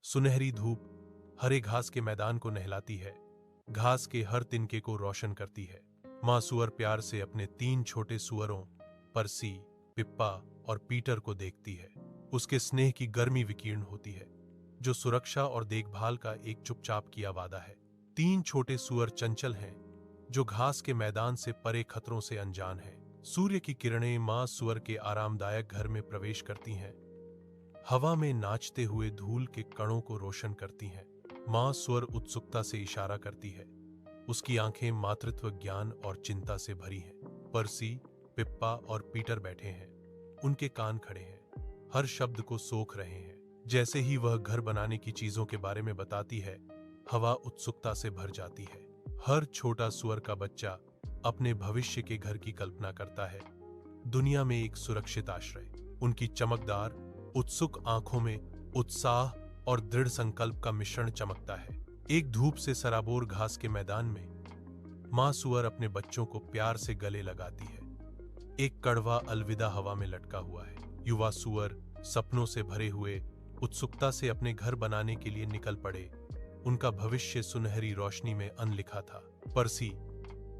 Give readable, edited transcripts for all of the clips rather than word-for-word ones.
सुनहरी धूप हरे घास के मैदान को नहलाती है, घास के हर तिनके को रोशन करती है। माँ सुअर प्यार से अपने 3 छोटे सुअरों परसी, पिप्पा और पीटर को देखती है। उसके स्नेह की गर्मी विकीर्ण होती है, जो सुरक्षा और देखभाल का एक चुपचाप किया वादा है। 3 छोटे सुअर चंचल हैं, जो घास के मैदान से परे खतरों से अनजान हैं। सूर्य की किरणें माँ सुअर के आरामदायक घर में प्रवेश करती हैं, हवा में नाचते हुए धूल के कणों को रोशन करती हैं। माँ सुअर उत्सुकता से इशारा करती है, उसकी आंखें मातृत्व ज्ञान और चिंता से भरी हैं। परसी, पिप्पा और पीटर बैठे हैं, उनके कान खड़े हैं, हर शब्द को सोख रहे हैं। जैसे ही वह घर बनाने की चीजों के बारे में बताती है, हवा उत्सुकता से भर जाती है। हर छोटा सुअर का बच्चा अपने भविष्य के घर की कल्पना करता है, दुनिया में एक सुरक्षित आश्रय। उनकी चमकदार उत्सुक आंखों में उत्साह और दृढ़ संकल्प का मिश्रण चमकता है। एक धूप से सराबोर घास के मैदान में माँ सुअर अपने बच्चों को प्यार से गले लगाती है। एक कड़वा अलविदा हवा में लटका हुआ है। युवा सुअर सपनों से भरे हुए उत्सुकता से अपने घर बनाने के लिए निकल पड़े। उनका भविष्य सुनहरी रोशनी में अनलिखा था। परसी,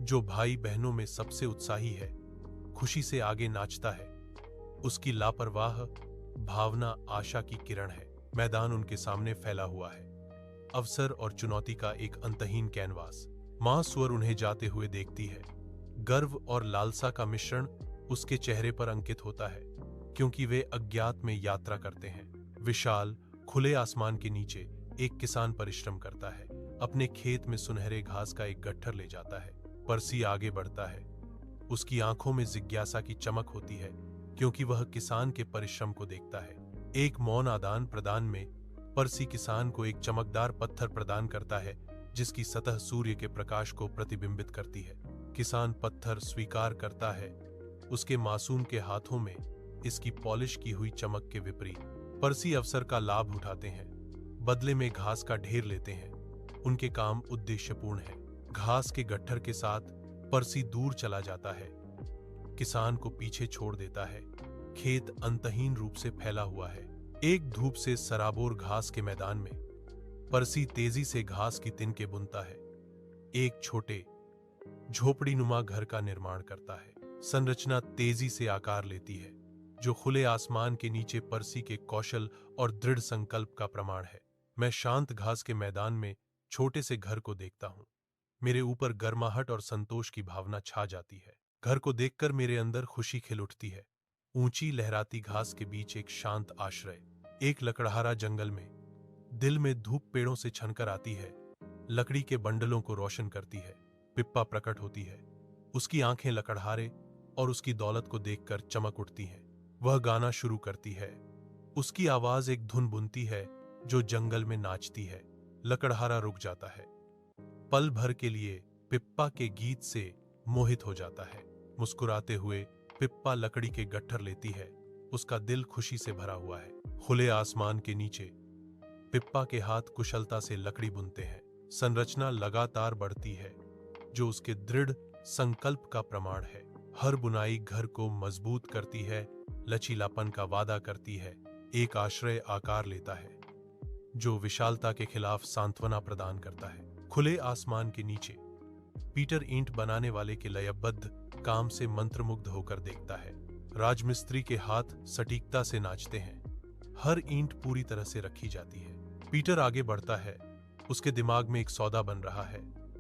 जो भाई बहनों में सबसे उत्साही है, खुशी से आगे नाचता है। उसकी लापरवाह भावना आशा की किरण है। मैदान उनके सामने फैला हुआ है, अवसर और चुनौती का एक अंतहीन कैनवास। माँ सुअर उन्हें जाते हुए देखती है। गर्व और लालसा का मिश्रण उसके चेहरे पर अंकित होता है, क्योंकि वे अज्ञात में यात्रा करते हैं। विशाल खुले आसमान के नीचे एक किसान परिश्रम करता है, अपने खेत में सुनहरे घास का एक गट्ठर ले जाता है। परसी आगे बढ़ता है, उसकी आंखों में जिज्ञासा की चमक होती है, क्योंकि वह किसान के परिश्रम को देखता है। एक मौन आदान प्रदान में परसी किसान को एक चमकदार पत्थर प्रदान करता है, जिसकी सतह सूर्य के प्रकाश को प्रतिबिंबित करती है। किसान पत्थर स्वीकार करता है, उसके मासूम के हाथों में इसकी पॉलिश की हुई चमक के विपरीत। परसी अवसर का लाभ उठाते हैं, बदले में घास का ढेर लेते हैं। उनके काम उद्देश्यपूर्ण है। घास के गट्ठर के साथ परसी दूर चला जाता है, किसान को पीछे छोड़ देता है। खेत अंतहीन रूप से फैला हुआ है। एक धूप से सराबोर घास के मैदान में परसी तेजी से घास की तिनके बुनता है, एक छोटे झोपड़ीनुमा घर का निर्माण करता है। संरचना तेजी से आकार लेती है, जो खुले आसमान के नीचे परसी के कौशल और दृढ़ संकल्प का प्रमाण है। मैं शांत घास के मैदान में छोटे से घर को देखता हूँ। मेरे ऊपर गर्माहट और संतोष की भावना छा जाती है। घर को देखकर मेरे अंदर खुशी खिल उठती है। ऊंची लहराती घास के बीच एक शांत आश्रय, एक लकड़हारा जंगल में। दिल में धूप पेड़ों से छनकर आती है, लकड़ी के बंडलों को रोशन करती है। पिप्पा प्रकट होती है, उसकी आंखें लकड़हारे और उसकी दौलत को देखकर चमक उठती हैं। वह गाना शुरू करती है, उसकी आवाज एक धुन बुनती है जो जंगल में नाचती है। लकड़हारा रुक जाता है, पल भर के लिए पिप्पा के गीत से मोहित हो जाता है। मुस्कुराते हुए पिप्पा लकड़ी के गट्ठर लेती है, उसका दिल खुशी से भरा हुआ है। खुले आसमान के नीचे पिप्पा के हाथ कुशलता से लकड़ी बुनते हैं। संरचना लगातार बढ़ती है, जो उसके दृढ़ संकल्प का प्रमाण है। हर बुनाई घर को मजबूत करती है, लचीलापन का वादा करती है। एक आश्रय आकार लेता है, जो विशालता के खिलाफ सांत्वना प्रदान करता है। खुले आसमान के नीचे पीटर ईंट बनाने वाले के लयबद्ध काम से मंत्रमुग्ध होकर देखता है। राजमिस्त्री के हाथ सटीकता से नाचते हैं, हर ईंट पूरी तरह से रखी जाती है। पीटर आगे बढ़ता है, उसके दिमाग में एक सौदा बन रहा है,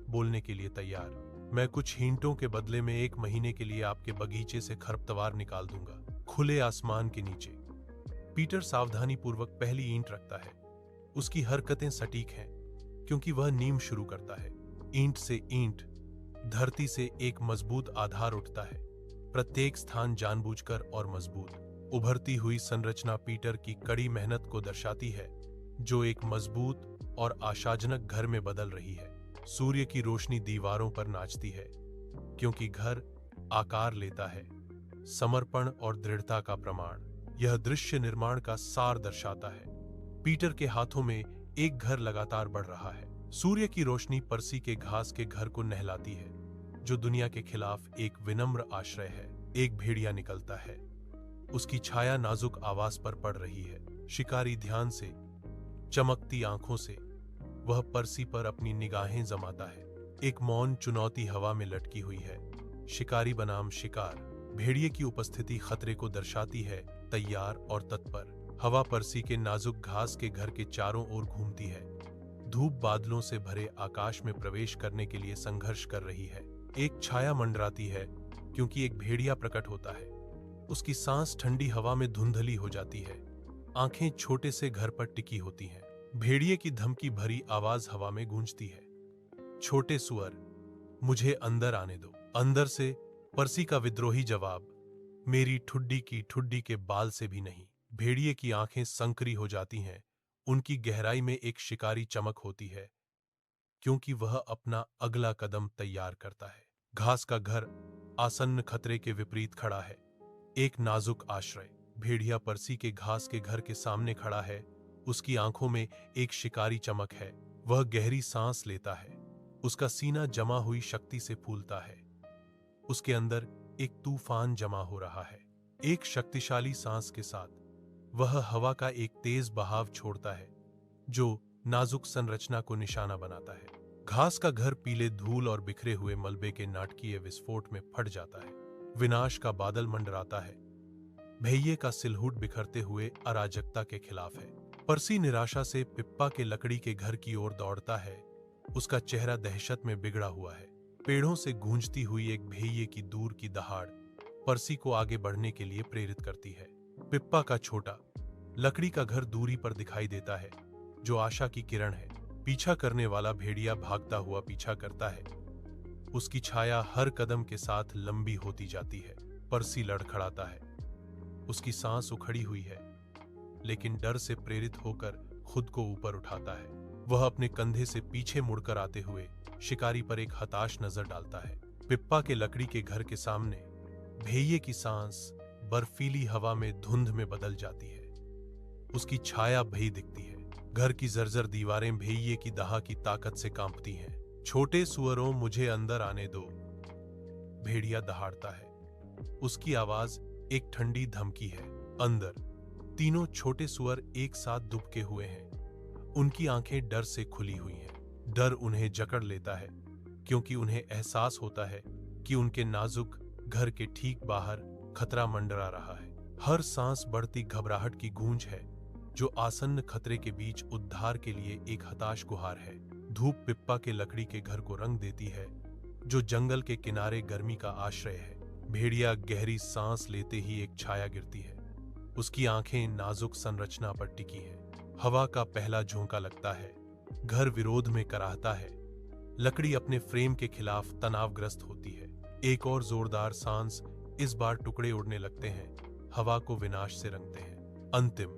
बोलने के लिए तैयार। मैं कुछ ईंटों के बदले में 1 महीने के लिए आपके बगीचे से खरपतवार निकाल दूंगा। खुले आसमान के नीचे पीटर सावधानीपूर्वक पहली ईंट रखता है। उसकी हरकतें सटीक हैं, क्योंकि वह नींव शुरू करता है। ईंट से ईंट, धरती से एक मजबूत आधार उठता है, प्रत्येक स्थान जानबूझकर और मजबूत। उभरती हुई संरचना पीटर की कड़ी मेहनत को दर्शाती है, जो एक मजबूत और आशाजनक घर में बदल रही है। सूर्य की रोशनी दीवारों पर नाचती है, क्योंकि घर आकार लेता है, समर्पण और दृढ़ता का प्रमाण। यह दृश्य निर्माण का सार दर्शाता है। पीटर के हाथों में एक घर लगातार बढ़ रहा है। सूर्य की रोशनी परसी के घास के घर को नहलाती है, जो दुनिया के खिलाफ एक विनम्र आश्रय है। एक भेड़िया निकलता है, उसकी छाया नाजुक आवाज पर पड़ रही है। शिकारी ध्यान से चमकती आंखों से वह पर्सी पर अपनी निगाहें जमाता है। एक मौन चुनौती हवा में लटकी हुई है। शिकारी बनाम शिकार। भेड़िए की उपस्थिति खतरे को दर्शाती है, तैयार और तत्पर। हवा पर्सी के नाजुक घास के घर के चारों ओर घूमती है। धूप बादलों से भरे आकाश में प्रवेश करने के लिए संघर्ष कर रही है। एक छाया मंडराती है क्योंकि एक भेड़िया प्रकट होता है। उसकी सांस ठंडी हवा में धुंधली हो जाती है। आंखें छोटे से घर पर टिकी होती हैं। भेड़िए की धमकी भरी आवाज हवा में गूंजती है। छोटे सुअर, मुझे अंदर आने दो। अंदर से पर्सी का विद्रोही जवाब, मेरी ठुड्डी की ठुड्डी के बाल से भी नहीं। भेड़िए की आंखें संकरी हो जाती हैं। उनकी गहराई में एक शिकारी चमक होती है क्योंकि वह अपना अगला कदम तैयार करता है। घास का घर आसन्न खतरे के विपरीत खड़ा है। एक नाजुक आश्रय। भेड़िया पर्सी के घास के घर के सामने खड़ा है। उसकी आंखों में एक शिकारी चमक है। वह गहरी सांस लेता है। उसका सीना जमा हुई शक्ति से फूलता है। उसके अंदर एक तूफान जमा हो रहा है। एक शक्तिशाली सांस के साथ वह हवा का एक तेज बहाव छोड़ता है जो नाजुक संरचना को निशाना बनाता है। घास का घर पीले धूल और बिखरे हुए मलबे के नाटकीय विस्फोट में फट जाता है। विनाश का बादल मंडराता है। भेड़िए का सिलहुट बिखरते हुए अराजकता के खिलाफ है। पर्सी निराशा से पिप्पा के लकड़ी के घर की ओर दौड़ता है। उसका चेहरा दहशत में बिगड़ा हुआ है। पेड़ों से गूंजती हुई एक भेड़िए की दूर की दहाड़ पर्सी को आगे बढ़ने के लिए प्रेरित करती है। पिप्पा का छोटा लकड़ी का घर दूरी पर दिखाई देता है जो आशा की किरण है। पीछा करने वाला भेड़िया भागता हुआ पीछा करता है। उसकी छाया हर कदम के साथ लंबी होती जाती है। पर्सी लड़खड़ाता है। उसकी सांस उखड़ी हुई है लेकिन डर से प्रेरित होकर खुद को ऊपर उठाता है। वह अपने कंधे से पीछे मुड़कर आते हुए शिकारी पर एक हताश नजर डालता है। पिप्पा के लकड़ी के घर के सामने भेड़िए की सांस बर्फीली हवा में धुंध में बदल जाती है। उसकी छाया भई दिखती है। घर की जर्जर दीवारें भेड़िए की दाह की ताकत से कांपती हैं। छोटे सुअरों, मुझे अंदर आने दो। भेड़िया दहाड़ता है। उसकी आवाज एक ठंडी धमकी है। अंदर। तीनों छोटे सुअर एक साथ दुबके हुए हैं। उनकी आंखें डर से खुली हुई हैं। डर उन्हें जकड़ लेता है क्योंकि उन्हें एहसास होता है कि उनके नाजुक घर के ठीक बाहर खतरा मंडरा रहा है। हर सांस बढ़ती घबराहट की गूंज है जो आसन्न खतरे के बीच उद्धार के लिए एक हताश गुहार है। धूप पिप्पा के लकड़ी के घर को रंग देती है जो जंगल के किनारे गर्मी का आश्रय है। भेड़िया गहरी सांस लेते ही एक छाया गिरती है। उसकी आंखें नाजुक संरचना पर टिकी हैं। हवा का पहला झोंका लगता है। घर विरोध में कराहता है। लकड़ी अपने फ्रेम के खिलाफ तनावग्रस्त होती है। एक और जोरदार सांस। इस बार टुकड़े उड़ने लगते हैं, हवा को विनाश से रंगते हैं। अंतिम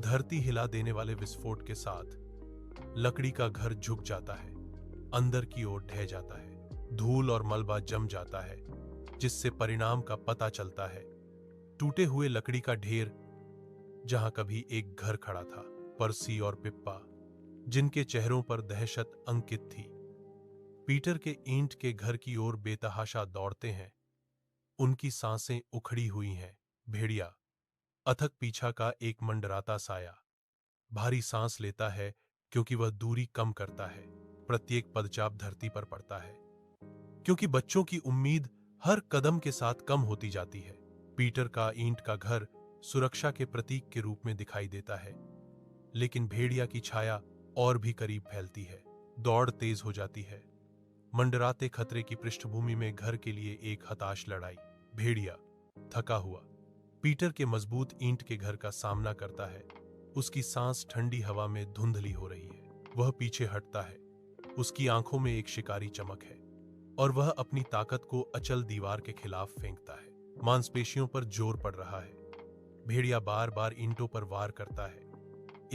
धरती हिला देने वाले विस्फोट के साथ लकड़ी का घर झुक जाता है, अंदर की ओर ढह जाता है। धूल और मलबा जम जाता है जिससे परिणाम का पता चलता है। टूटे हुए लकड़ी का ढेर जहां कभी एक घर खड़ा था। पर्सी और पिप्पा जिनके चेहरों पर दहशत अंकित थी, पीटर के ईंट के घर की ओर बेतहाशा दौड़ते हैं। उनकी सांसें उखड़ी हुई हैं। भेड़िया अथक पीछा का एक मंडराता साया भारी सांस लेता है क्योंकि वह दूरी कम करता है। प्रत्येक पदचाप धरती पर पड़ता है क्योंकि बच्चों की उम्मीद हर कदम के साथ कम होती जाती है। पीटर का ईंट का घर सुरक्षा के प्रतीक के रूप में दिखाई देता है, लेकिन भेड़िया की छाया और भी करीब फैलती है। दौड़ तेज हो जाती है। मंडराते खतरे की पृष्ठभूमि में घर के लिए एक हताश लड़ाई। भेड़िया थका हुआ पीटर के मजबूत ईंट के घर का सामना करता है। उसकी सांस ठंडी हवा में धुंधली हो रही है। वह पीछे हटता है। उसकी आंखों में एक शिकारी चमक है और वह अपनी ताकत को अचल दीवार के खिलाफ फेंकता है। मांसपेशियों पर जोर पड़ रहा है। भेड़िया बार बार ईंटों पर वार करता है।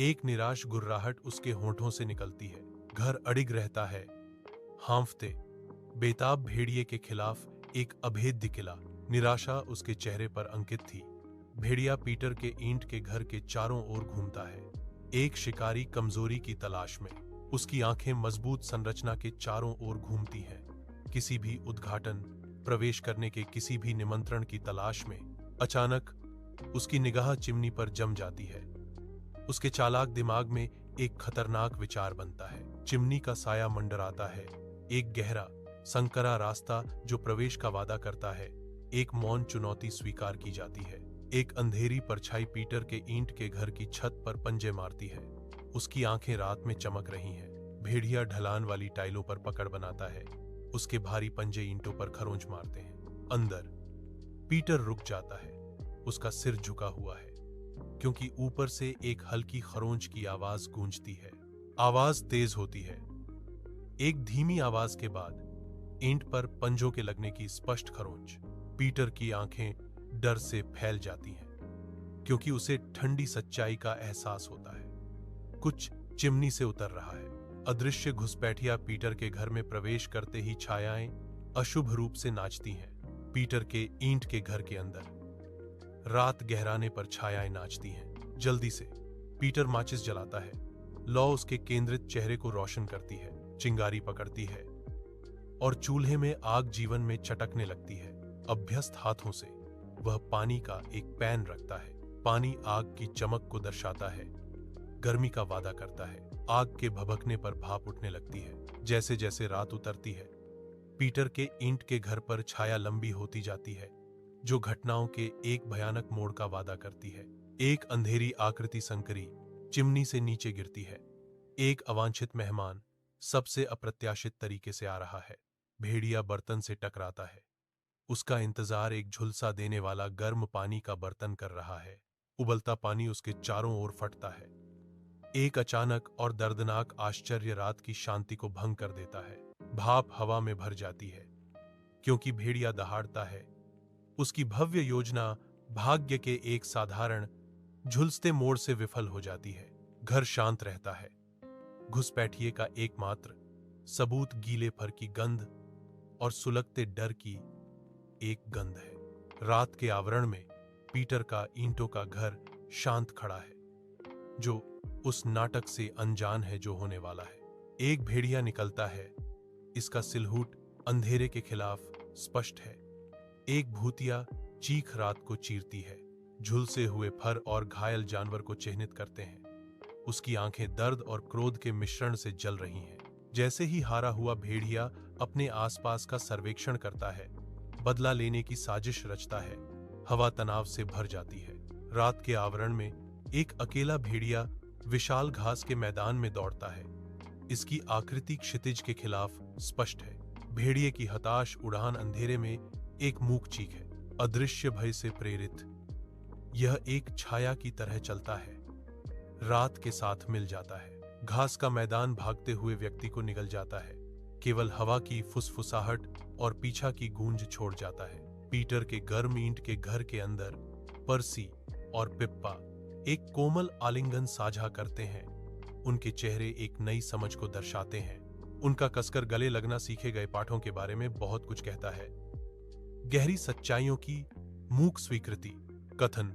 एक निराश गुर्राहट उसके होंठों से निकलती है। घर अडिग रहता है, हांफते बेताब भेड़िए के खिलाफ एक अभेद्य किला। निराशा उसके चेहरे पर अंकित थी। भेड़िया पीटर के ईंट के घर के चारों ओर घूमता है, एक शिकारी कमजोरी की तलाश में। उसकी आंखें मजबूत संरचना के चारों ओर घूमती हैं, किसी भी उद्घाटन, प्रवेश करने के किसी भी निमंत्रण की तलाश में। अचानक उसकी निगाह चिमनी पर जम जाती है। उसके चालाक दिमाग में एक खतरनाक विचार बनता है। चिमनी का साया मंडराता है, एक गहरा संकरा रास्ता जो प्रवेश का वादा करता है। एक मौन चुनौती स्वीकार की जाती है। एक अंधेरी परछाई पीटर के ईंट के घर की छत पर पंजे मारती है। उसकी आंखें रात में चमक रही हैं। भेड़िया ढलान वाली टाइलों पर पकड़ बनाता है। उसके भारी पंजे ईंटों पर खरोंच मारते हैं। अंदर पीटर रुक जाता है। उसका सिर झुका हुआ है, क्योंकि ऊपर से एक हल्की खरोंच की आवाज गूंजती है। आवाज तेज होती है। एक धीमी आवाज के बाद ईंट पर पंजों के लगने की स्पष्ट खरोंच। पीटर की आंखें डर से फैल जाती हैं, क्योंकि उसे ठंडी सच्चाई का एहसास होता है। कुछ चिमनी से उतर रहा है। अदृश्य घुसपैठिया पीटर के घर में प्रवेश करते ही छायाएं अशुभ रूप से नाचती हैं। पीटर के ईंट के घर के अंदर रात गहराने पर छायाएं नाचती हैं। जल्दी से पीटर माचिस जलाता है। लौ उसके केंद्रित चेहरे को रोशन करती है। चिंगारी पकड़ती है और चूल्हे में आग जीवन में चटकने लगती है। अभ्यस्त हाथों से वह पानी का एक पैन रखता है। पानी आग की चमक को दर्शाता है, गर्मी का वादा करता है। आग के भभकने पर भाप उठने लगती है। जैसे जैसे रात उतरती है, पीटर के ईंट के घर पर छाया लंबी होती जाती है, जो घटनाओं के एक भयानक मोड़ का वादा करती है। एक अंधेरी आकृति संकरी चिमनी से नीचे गिरती है। एक अवांछित मेहमान सबसे अप्रत्याशित तरीके से आ रहा है। भेड़िया बर्तन से टकराता है। उसका इंतजार एक झुलसा देने वाला गर्म पानी का बर्तन कर रहा है। उबलता पानी उसके चारों ओर फटता है। एक अचानक और दर्दनाक आश्चर्य रात की शांति को भंग कर देता है। भाप हवा में भर जाती है, क्योंकि भेड़िया दहाड़ता है। उसकी भव्य योजना भाग्य के एक साधारण झुलसते मोड़ से विफल हो जाती है। घर शांत रहता है। घुसपैठिए का एकमात्र सबूत गीले फर की गंध और सुलगते डर की एक गंध है। रात के आवरण में पीटर का ईंटों का घर शांत खड़ा है, जो उस नाटक से अनजान है जो होने वाला है। एक भेड़िया निकलता है। इसका सिलहूट अंधेरे के खिलाफ स्पष्ट है। एक भूतिया चीख रात को चीरती है। झुलसे हुए फर और घायल जानवर को चिन्हित करते हैं। उसकी आंखें दर्द और क्रोध के मिश्रण से जल रही हैं। जैसे ही हारा हुआ भेड़िया अपने आसपास का सर्वेक्षण करता है, बदला लेने की साजिश रचता है, हवा तनाव से भर जाती है। रात के आवरण में एक अकेला भेड़िया विशाल घास के मैदान में दौड़ता है। इसकी आकृति क्षितिज के खिलाफ स्पष्ट है। भेड़िए की हताश उड़ान अंधेरे में एक मूक चीख है। अदृश्य भय से प्रेरित यह एक छाया की तरह चलता है, रात के साथ मिल जाता है। घास का मैदान भागते हुए व्यक्ति को निगल जाता है। केवल हवा की फुसफुसाहट और पीछा की गूंज छोड़ जाता है। पीटर के गर्म ईंट के घर के अंदर पर्सी और पिप्पा एक कोमल आलिंगन साझा करते हैं। उनके चेहरे एक नई समझ को दर्शाते हैं। उनका कसकर गले लगना सीखे गए पाठों के बारे में बहुत कुछ कहता है। गहरी सच्चाइयों की मूक स्वीकृति। कथन,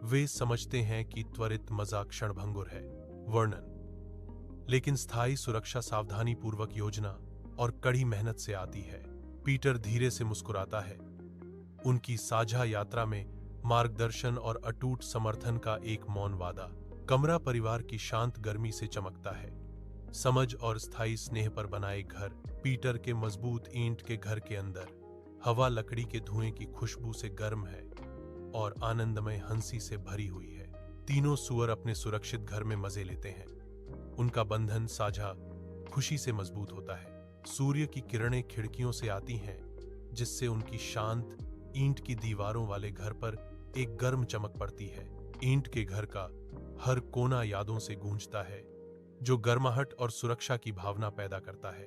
वे समझते हैं कि त्वरित मजा क्षणभंगुर है। वर्णन, लेकिन स्थायी सुरक्षा सावधानी पूर्वक योजना और कड़ी मेहनत से आती है। पीटर धीरे से मुस्कुराता है। उनकी साझा यात्रा में मार्गदर्शन और अटूट समर्थन का एक मौन वादा। कमरा परिवार की शांत गर्मी से चमकता है। समझ और स्थायी स्नेह पर बनाए घर। पीटर के मजबूत ईंट के घर के अंदर हवा लकड़ी के धुएं की खुशबू से गर्म है और आनंदमय हंसी से भरी हुई है। तीनों सुअर अपने सुरक्षित घर में मजे लेते हैं। उनका बंधन साझा खुशी से मजबूत होता है। सूर्य की किरणें खिड़कियों से आती हैं, जिससे उनकी शांत ईंट की दीवारों वाले घर पर एक गर्म चमक पड़ती है। ईंट के घर का हर कोना यादों से गूंजता है, जो गर्माहट और सुरक्षा की भावना पैदा करता है।